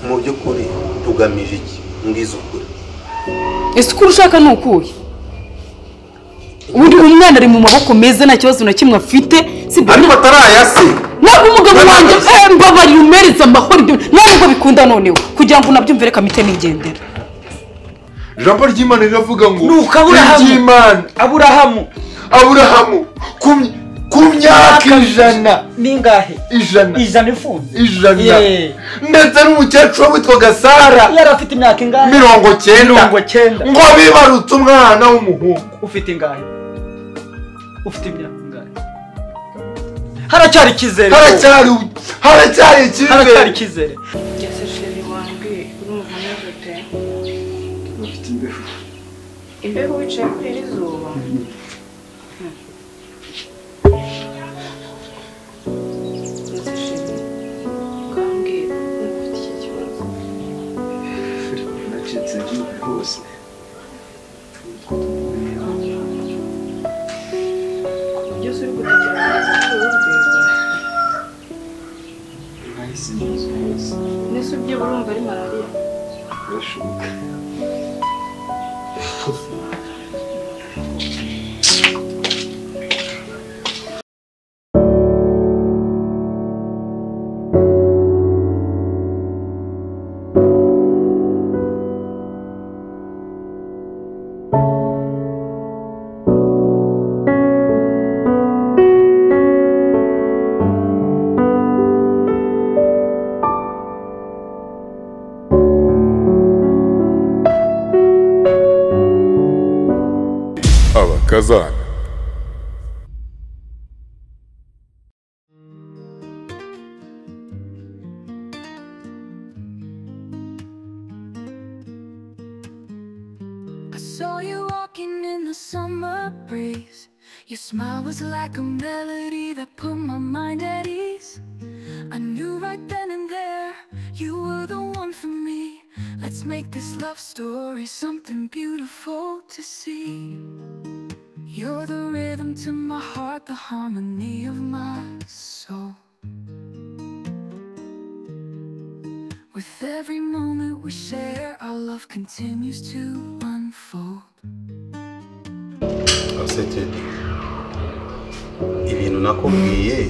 mu by'ukuri tugamije iki ngizo ukuri ese uko ushaka nukuye ubundi umwana ari mu maboko meza nta kibazo na kimwe afite ariko atarayase ntabwo umugabo wanjye mbabari umereza amahoro ibyo ntabwo bikunda noneho kugira ngo nabyumve reka mite nigendera ijambo ry'Imana riravuga ngo nuko Aburahamu ku myaka 100 ningahe ijana ifunze ndetse n'umukecuru witwaga Sara yari afite imyaka ingahe 90 ngo bibarutse umwana w'umuhungu ufite ingahe ufite imyaka ingahe haracyari ikizere Ese sheri wanjye urumva neza ute ufite imbeho wicaye kuri iri zuba ese sheri kambwira ufite iki kibazo nacitse hose byose uri gutekereza kuri urwego nahise neza hose nese ubyiba urumva ari malariya birashoboka Kazan. I saw you walking in the summer breeze. Your smile was like a melody that put my mind at ease. I knew right then and there you were the one for me. Let's make this love story something beautiful to see. You're the rhythm to my heart, the harmony of my soul. With every moment we share, our love continues to unfold. Asete ibintu nakubwiye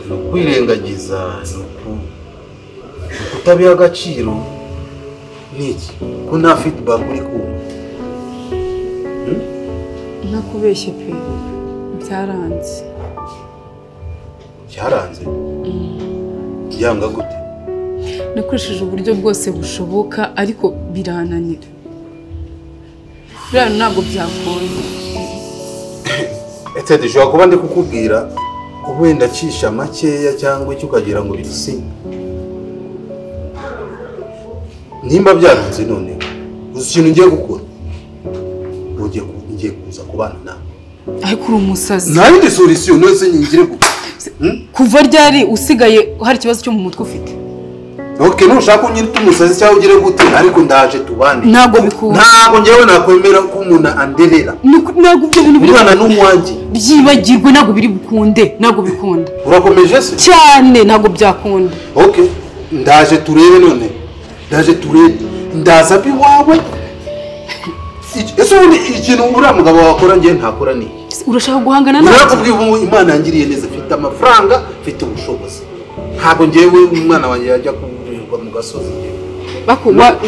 no kwirengagiza no kutabiha agaciro niki ko nta feedback uri kumva nakubeshye pe byaranze yanga gute nakoresheje uburyo bwose bushoboka ariko birananira biriya ntabwo byakunda ete dushobora kuba ndi kukubwira wenda cisha makeya cyangwa icyo ukagira ngo bisi nimba byaranze none uzi ikintu ngiye gukora ngiye kuza kubana nawe ariko uri umusazi nta yindi solution nose nyingire kuva ryari usigaye hari ikibazo cyo mu mutwe ufite okay nushaka unyita umusazi cyangwa ugire gute ariko ndaje tubane ntabwo bikunda ntabwo ngewe nakwemera ko umuntu anderera ntabwo ibyo bintu bibana n'umwanjye byibagirwe ntabwo biri bukunde ntabwo bikunda urakomeje se cyane ntabwo byakunda okay ndaje turebe none ndaza biwawe ese ubundi ikintu uriya mugabo wakora ngewe ntakora ni urashaka guhangana nawe urakubwiye Imana yangiriye neza mfite amafaranga mfite ubushobozi ntabwo ngewe umwana wanjye yajya kuvurirwa mu gasozi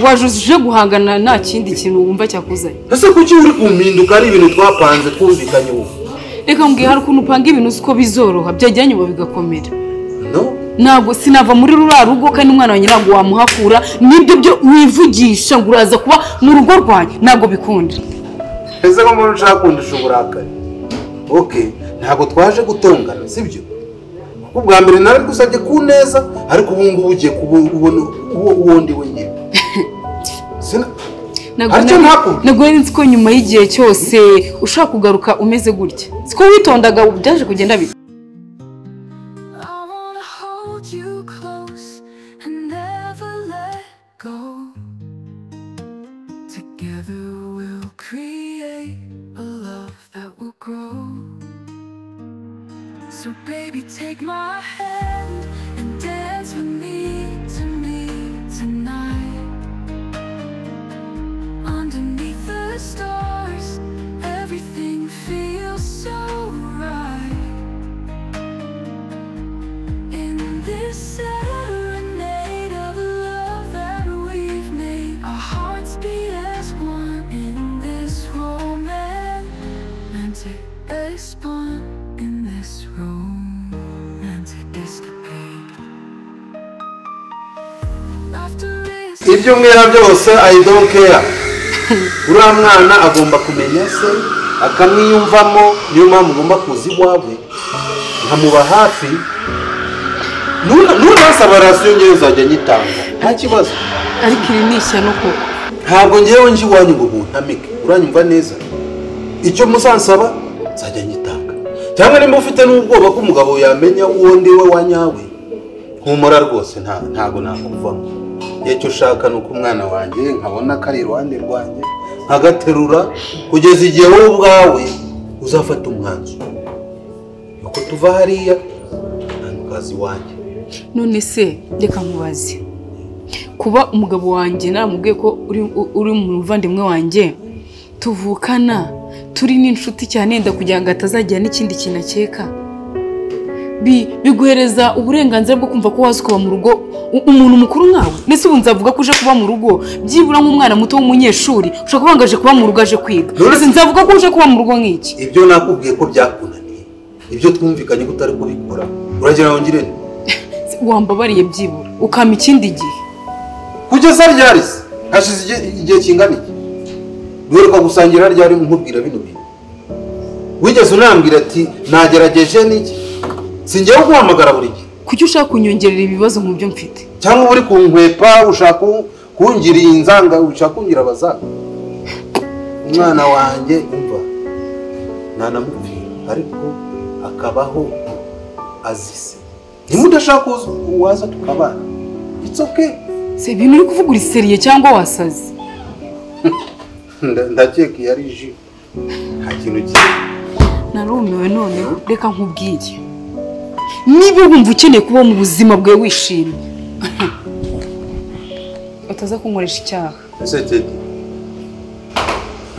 wajuje guhangana nta kindi kintu wumva cyakuzanye ese kuki uri kumpinduka ari ibintu twapanze twumvikanye ubu reka mbwiye hari ukuntu upanga ibintu uko bizoroha byajya nyuma bigakomera no ntabwo sinava muri ruriya rugo kandi umwana wanjye ntabwo wamuhakura nibyo byo wivugisha ngo uraza kuba mu rugo rwanjye ntabwo bikunda ese ko mbona ushaka kundusha uburakari okay ntabwo twaje gutongana sibyo ubwa mbere nari gusabye ku neza ariko ubu ngubu ugiye kubona uwo ndi wenyine ntabwo nzi ko nyuma y'igihe cyose ushaka kugaruka umeze gutya siko witondaga byaje kugenda bite So baby, take my hand and dance with me to me. ibyo mwera byose I don't care. Uriya mwana agomba kumenya se akamwiyumvamo, niyo mpamvu ugomba kuza iwawe nkamuba hafi. Nunasaba rasiyo ngewe uzajya nyitanga nta kibazo. ariko iri ni ishyano koko. Ntabwo ngewe nje iwanyu ngo buntamike, uranyumva neza? Icyo muzansaba nzajya nyitanga, cyangwa nimba ufite n'ubwoba ko umugabo yamenya uwo ndiwe wa nyawe, humura rwose ntago nakuvamo. Icyo ushaka ni uko umwana wanjye nkabona ko ari iruhande rwanjye nkagaterura kugeza igihe wowe ubwawe uzafata umwanzuro yuko tuva hariya ntanukazi wanjye. None se reka nkubaze, kuba umugabo wanjye naramubwiye ko uri mu muvandimwe wanjye tuvukana turi n'inshuti cyane, nda kugira ngo atazagira n'ikindi kintu akeka, biguhereza uburenganzira bwo kumva ko waza kuba mu rugo umuntu mukuru nkawe. Nese ubu nzavuga ko uje kuba mu rugo byibura nk'umwana muto w'umunyeshuri ushaka kubangaje kuba mu rugo aje kwiga. Nese nzavuga ko uje kuba mu rugo nk'iki? Ibyo nakubwiye ko byakunaniye, ibyo twumvikanye ko utari kubikora, uragira ngo ngire wambabariye byibura ukama ikindi gihe. Kugeza ryari se? Hashize igihe kingana iki? Duheruka gusangira ryari nkubwira bino bintu? Wigeze unambwira ati nagerageje n'iki? Singiye guhamagara buri gihe. Kuki ushaka kunyongerera ibibazo mu byo mfite? Cyangwa uri kunkwepa ushaka kungira inzanga, ushaka kungira abazaga? Umwana wanjye umva nanamupfira ariko akabaho azise. Nimudashaka uwaza tukabana, it's okay. Se ibintu uri kuvuga uri seriye cyangwa wasaze? Ndakeka yari ji nta kintu cye. Narumiwe none reka nkubwire, niba wumva ukeneye kuba mu buzima bwe wishimye utaza kunkoresha icyaha. Ese Teddy,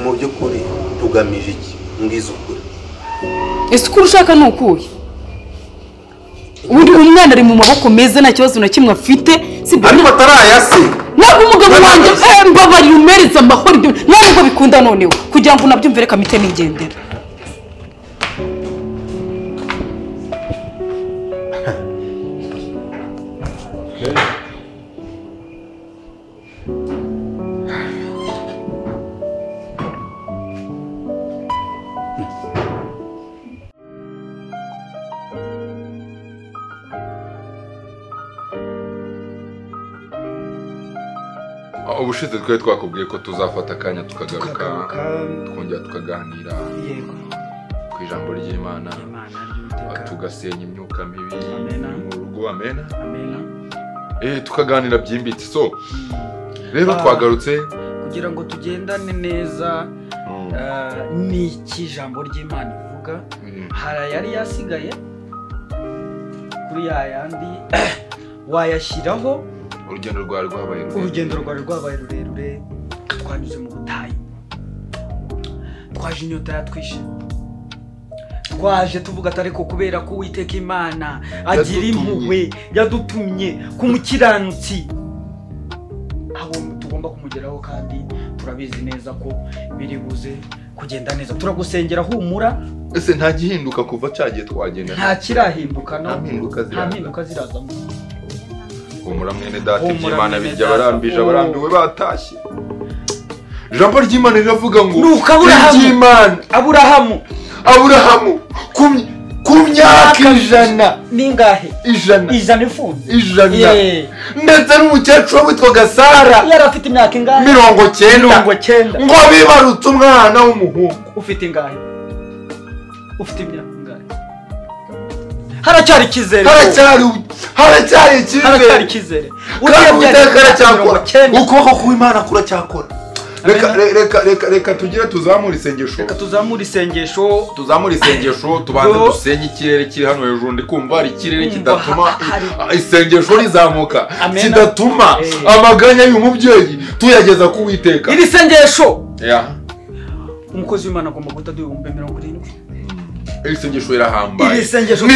mu by'ukuri tugamije iki? Ngize ukuri. Ese uko ushaka ni ukuye? Ubundi umwana ari mu maboko meza nta kibazo na kimwe afite, ariko atarayase. Ntabwo umugabo wanjye mbabarira umereza amahoro ibyo ntabwo bikunda noneho kugira ngo nabyumvire kamite nigendera. Ubushize twari twakubwiye ko tuzafata akanya tukagaruka twongera tukaganira ku ijambo ry'Imana, tugasenya imyuka mibi mu rugo. Amena. Tukaganira byimbitse. So rero twagarutse kugira ngo tugendane neza n'iki ijambo ry'Imana ivuga. Hari yari yasigaye kuri yandi wayashyiraho. Urugendo rwari rwabaye rurerure, twanyuze mu butayu, twaje inyota yatwishe, twaje tuvuga atari ko kubera ko Uwiteka Imana agira impuhwe yadutumye ku mukiranutsi aho tugomba kumugeraho, kandi turabizi neza ko biri buze kugenda neza. Turagusengera humura. Ese nta gihinduka kuva cyagiye twagenda? Nta kirahinduka, nta mpinduka zirazamo. Humura mwene data, iby'Imana bijya abarambiwe batashye. Ijambo ry'Imana riravuga ngo iby'Imana Aburahamu ku myaka 100 ningahe? 100 ifunze 100. Ndetse n'umukecuru witwaga Sara yari afite imyaka ingahe? 90. Ngo bibarutse umwana w'umuhungu. Ufite ingahe? Ufite imyaka ingahe? Haracyari ikizere. Haracyari ikizere. Ukuboko kw'Imana kuracyakora. Reka tugire tuzamura isengesho. Tubanze dusenye ikirere kiri hano hejuru. Ndi kumva hari ikirere kidatuma isengesho rizamuka, kidatuma amaganya y'umubyeyi tuyageza ku Uwiteka. Iri sengesho umukozi w'Imana agomba guta 70. Iri sengesho irahambaye. Ni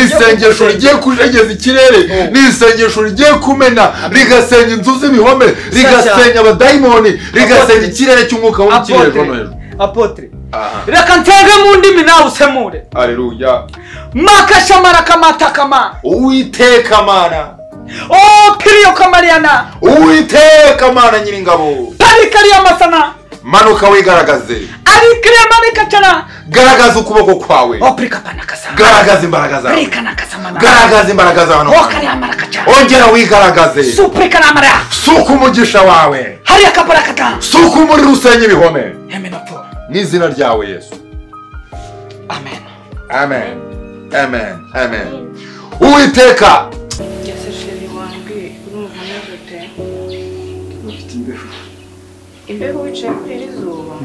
isengesho rigiye kujegeza ikirere, ni isengesho rigiye kumena rigasenya inzu z'ibihome, rigasenya abadayimoni, rigasenya ikirere cy'umwuka w'ikirere hano hejuru. Apotre, reka ntege mu ndimi nawe usemure. Haleluya. Makashamara kamata kama. Uwiteka Mana Oh, kiriyo kamariana. Uwiteka Mana Nyiringabo. Tari kariya masana. Manuka wigaragaze. Ari kiriya manika cyana. Garagaza ukuboko kwawe. Oprika panakasa. Garagaza imbaraga zawe. Rika nakasamana. Garagaza imbaraga zawe. Okariya maraka cyana. Ongera wigaragaze. Suprika namara. Suka umugisha wawe. Hariya kaparakata. Suka muri rusenye ibihome. Emenopo. N'izina ryawe Yesu. Amen. Amen. Amen. Amen. Uwiteka. Ese sheri wanjye urumva neza ute? bafite imbeho. Imbeho wicaye kuri iri zuba?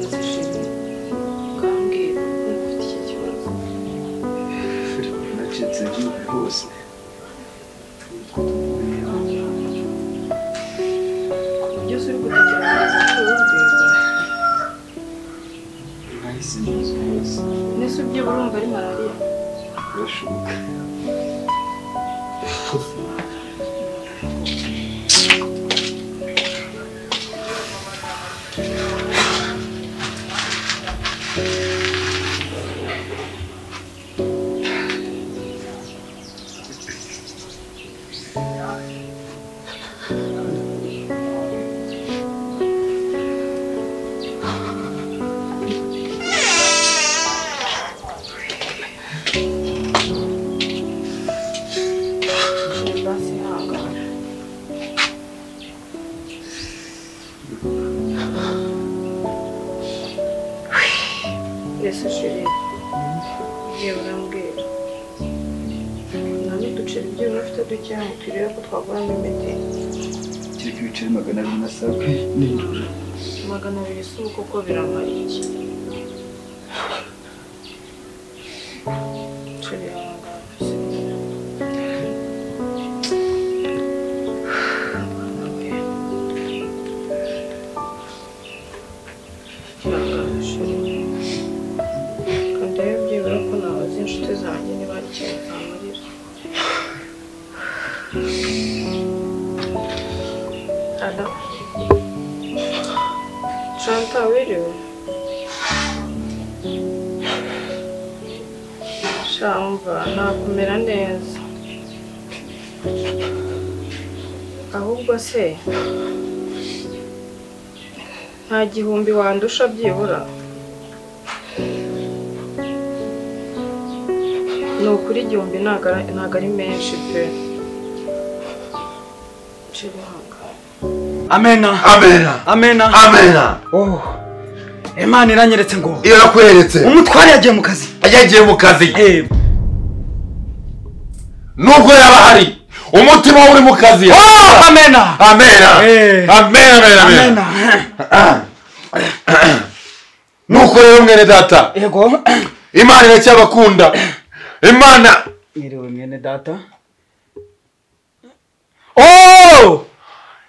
Ese sheri ukambwira ukumva ufite iki kibazo? Nacitse igihugu hose. Byose uri gutekereza kuri uru rwego? Nahise inzu hose. Nese ubyibuha urumva ari malariya? Birashoboka. Basi ihangane. Ese sheri yewe urambwira nta n'uduceri ibyo ufite dukeya ngo turebe ko twaguramo imiti. Kiri ku biceri 270 n'ijoro. 200 si uko ko biramara iki? Sheri ihangane sheri kandi rero byibura ko nabaza inshuti zanjye niba hari ikintu zamarira. Ada Shanta wiriwe? Shamva ntakumera neza ahubwo se nta gihumbi wandusha byibura? Ni ukuri igihumbi ntago ari menshi pe. Amena. Amena. Amena. Amena. Oh. Imana iranyeretse ngo. Iyo yakweretse. Umutware yagiye mu kazi. Yagiye mu kazi. Nubwo yaba hari umutima uri mu kazi. Oh, amena. Amena. Amena. Amena. Nuko rero mwene data. Yego. Imana iracyabakunda. Imana. Mwiriwe mwene data. Oh!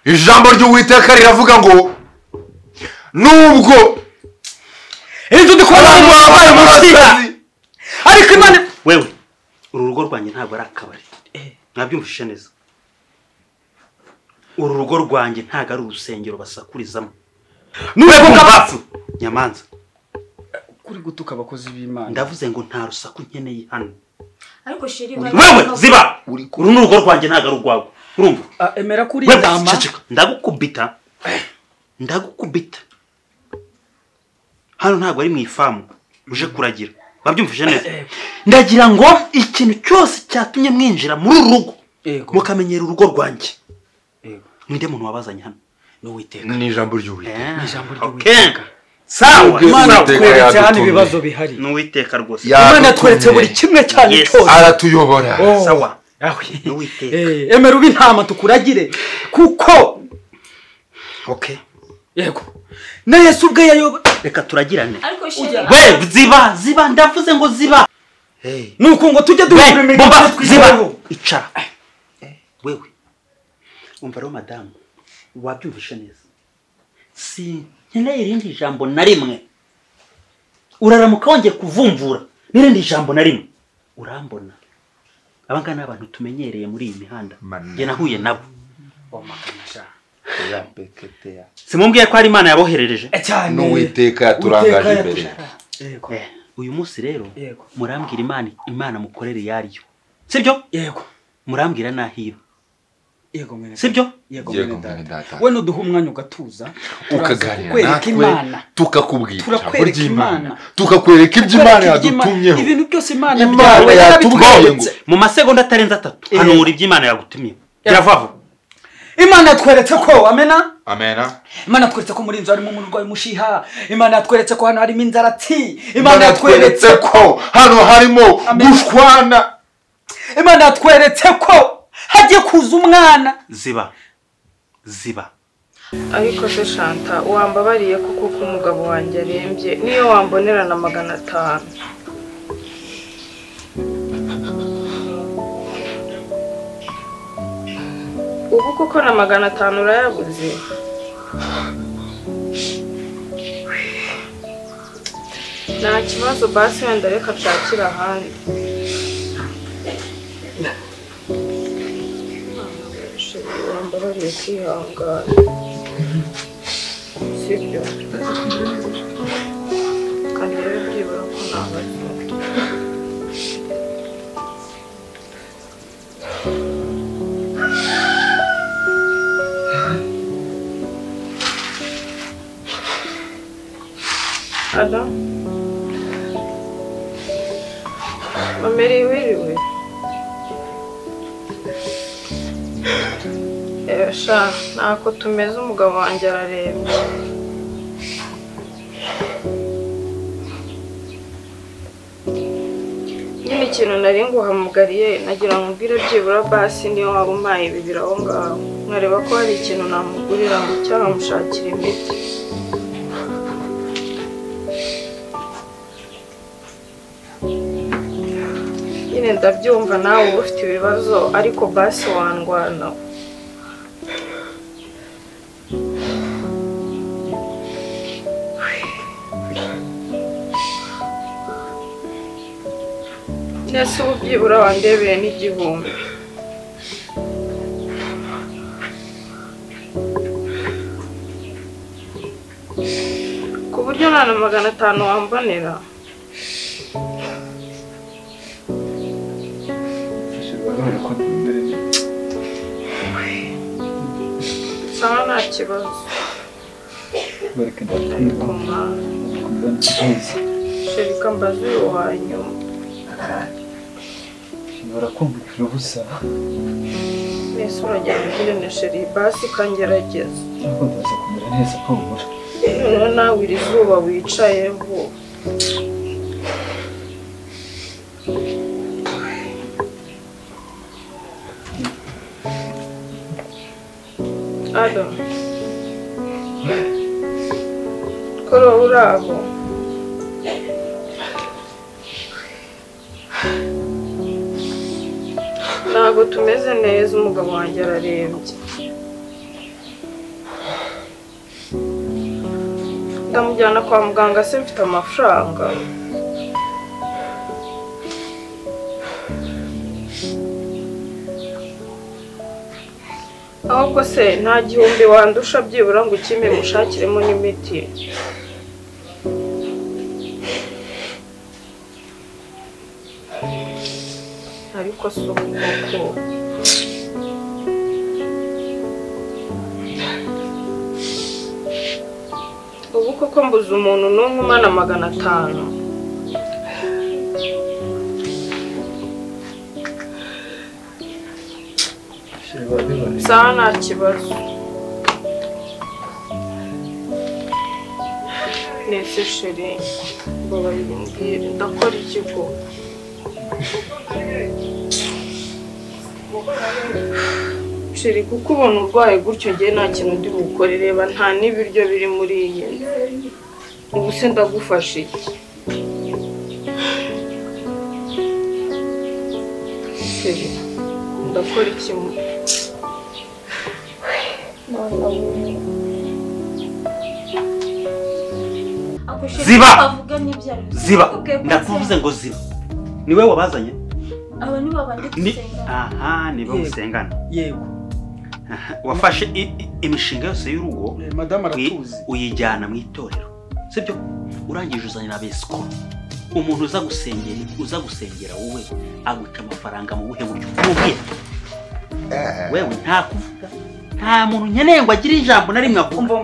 Ijambo ry'Uwiteka riravuga ngo nubwo inzu dukora wabaye musika ariko Imana wewe uru rugo rwanjye ntabwo ari akabari nabyumvishe neza. Uru rugo rwanjye ntabwo ari urusengero basakurizamo. Nubwo ngabafu Nyamanza kuri gutuka abakozi b'Imana. Ndavuze ngo nta rusaku nkeneye hano. Ariko sheri wewe ziba uru n'urugo rwanjye ntabwo ari urwawe. Urumva? Emera kuri ndama. Ndagukubita. Hano ntabwo ari mu ifamu uje kuragira. Babyumvishe neza. Ndagira ngo ikintu cyose cyatumye mwinjira muri uru rugo mukamenyera urugo rwanjye. Ninde muntu wabazanye hano? N'Uwiteka. Ni ijambo ry'Uwiteka. Ni ijambo ry'Uwiteka. Sawa. Imana tweretse hano ibibazo bihari. N'Uwiteka rwose. Imana tweretse buri kimwe cyane cyose. Aratuyobora. Sawa. N'Uwiteka. Emera ubi ntama tukuragire kuko yego na Yesu ubwe yayoba. Reka turagirane. Ariko sheri we ziba ndavuze ngo ziba. Nuko ngo tujye duhura Boba ziba. Icara. Wewe umva rero madamu wabyumvishe neza. Si nkeneye irindi jambo na rimwe. Uraramuka wongeye kuvumvura n'irindi jambo na rimwe. Urambona. Abangana abantu tumenyereye muri iyi mihanda. Nge nahuye nabo. Omakanisha. Simumbwiye ko ari Imana yaboherereje. N'Uwiteka yaturangaje imbere. uyu munsi rero yego murambwira imana mukorere yariyo sibyo yego murambwira nahiba yego mwene sibyo yego mwene data we nuduha umwanya ugatuza ukaganira natwe tukakubwira turakwereka imana tukakwereka ibyo imana yadutumyeho ibintu byose imana yatubwiye ngo mu masegonda atarenze 3 hanura ibyo imana yagutumye biravavo imana yatweretse ko amena amena imana yatweretse ko muri inzu harimo umuntu urwaye umushiha imana yatweretse ko hano harimo inzaratsi imana yatweretse ko hano harimo gushwana imana yatweretse ko hagiye kuza umwana ziba ariko se Shanta wambabariye kuko umugabo wanjye arembye niyo wambonera na 500 ubu kuko na 500 urayabuze nta kibazo basi wenda reka nshakira ahandi wambabariye kwihangana sibyo kandi rero byibura ko ntabazo Ada Mameri wiriwe Sha ntako tumeze umugabo wanjye ararembye nyine ikintu nari nguhamugariye nagira ngo mbwire byibura basi niyo waba umpaye ibibira aho ngaho nkareba ko hari ikintu namugurira ngo cyangwa mushakira imiti nyine ndabyumva nawe uba ufite ibibazo ariko basi wandwana nese ubu byibura wandebeye n'igihumbi ku buryo nta na 500 wambonera sawa nta kibazo sherika mbaze uyu wanyuma barakumvikira ubusa nese uragenda ugire na sheri basi kangerageza ntabwo ndaza kumera neza ko ubura noneho nawe iri zuba wicayeho Adam koro uraho ntabwo tumeze neza umugabo wanjye ararembye ndamujyana kwa muganga se mfite amafaranga ahubwo se nta gihumbi wandusha byibura ngo ukime mushakiremo n'imiti ariko si ubwoko ubu koko mbuze umuntu n'umwe umana 500 sawa nta kibazo nese sheri babayimbwire ndakora ikigo sheri kuko ubona urwaye gutyo ngiye nta kintu ndi bukore reba nta n'ibiryo biri muri iyi ubu se ndagufasha iki sheri ndakora iki ziba ndakuvuze ngo ziba niwe wabazanye aba ni babandi gusengana aha nibo musengana yego wafashe imishinga yose y'urugo madame aratuzi uyijyana mu itorero sibyo urangije uzanye na besko umuntu uza gusengera wowe aguca amafaranga mu buhe buryo umubwira wewe nta kuvuga nta muntu nkeneye ngo agire ijambo na rimwe avuga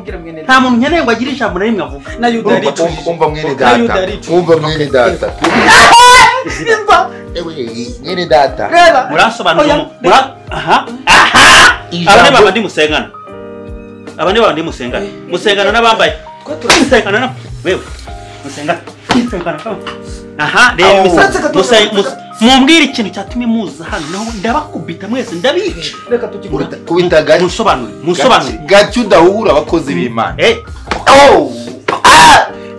nta muntu nkeneye ngo agire ijambo na rimwe avuga na Yuda ricu umva mwene data mwene data murasobanura abane baba ndi musengana n'abambaye musengana na wewe musengana mumbwire ikintu cyatumye muza hano naho ndabakubita mwese ndabica kubita gari musobanure gacu udahura abakozi b'Imana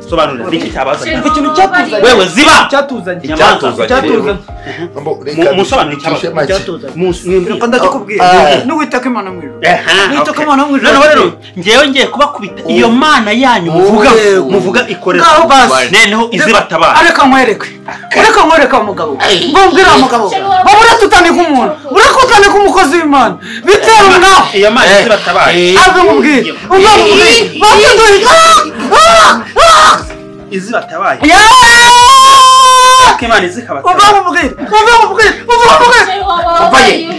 sobanura niki cyabaza ikintu cyatuzanye wewe ziba cyatuzanye musobanure cyabaza mwimbi ndakubwira n'uwitaka Imana mwiro n'uwitaka Imana mwiro rero ngewe ngiye kubakubita iyo mana yanyu muvuga ikorera neneho izibatabara areka nkwereka umugabo mbwira umugabo babura tutane ku muntu urakutane ku mukozi w'Imana bitera naho iyo mana izibatabara ave mubwire izibatabaye Imana izikabataba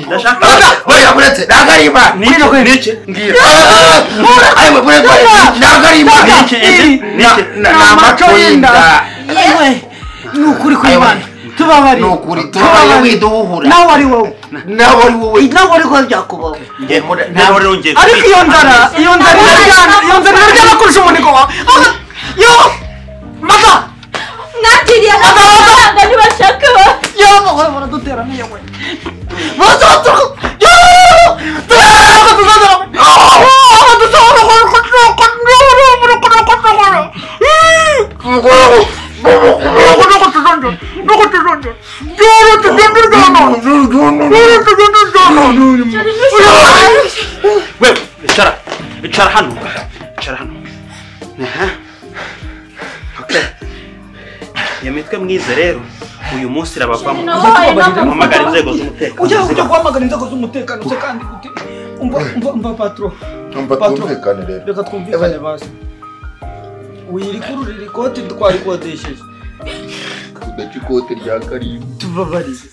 ndashaka oya buretse nagarima niki ayo buretse nagarima n'amaco y'inda n'ukuri kw'Imana tubabari n'ukuri tubaye widuhura nawe ari wowe byakubaho ariko iyo nzara iraryana kurusha umuniko wawe yo mama mwakiriye amafaranga ntibashaka baraduterana yewe icara hano iyo mitwe mwize rero uyu munsi irabavamo guhamagara inzego z'umutekano ujya guhamagara inzego z'umutekano se kandi gute umva patro twumvikane rero reka twumvikane basi uyirikururira ikoti twarikodesheje udaca ikote rya Karimba tubabarize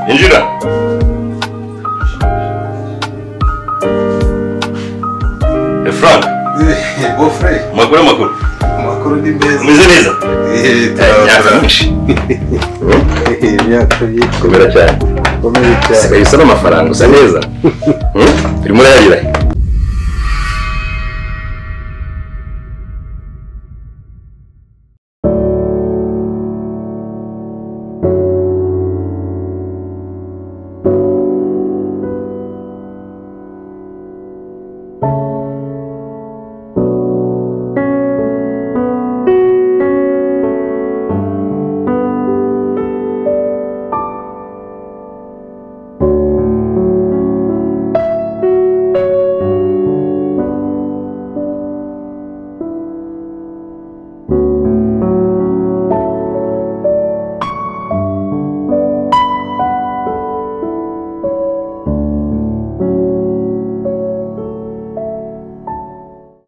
Injira. Frank. Bofre. Makuru ni meza. Umeze neza? Imyaka myinshi. Komera cyane. Sigaye usa n'amafaranga usa neza. Turimo urayarira.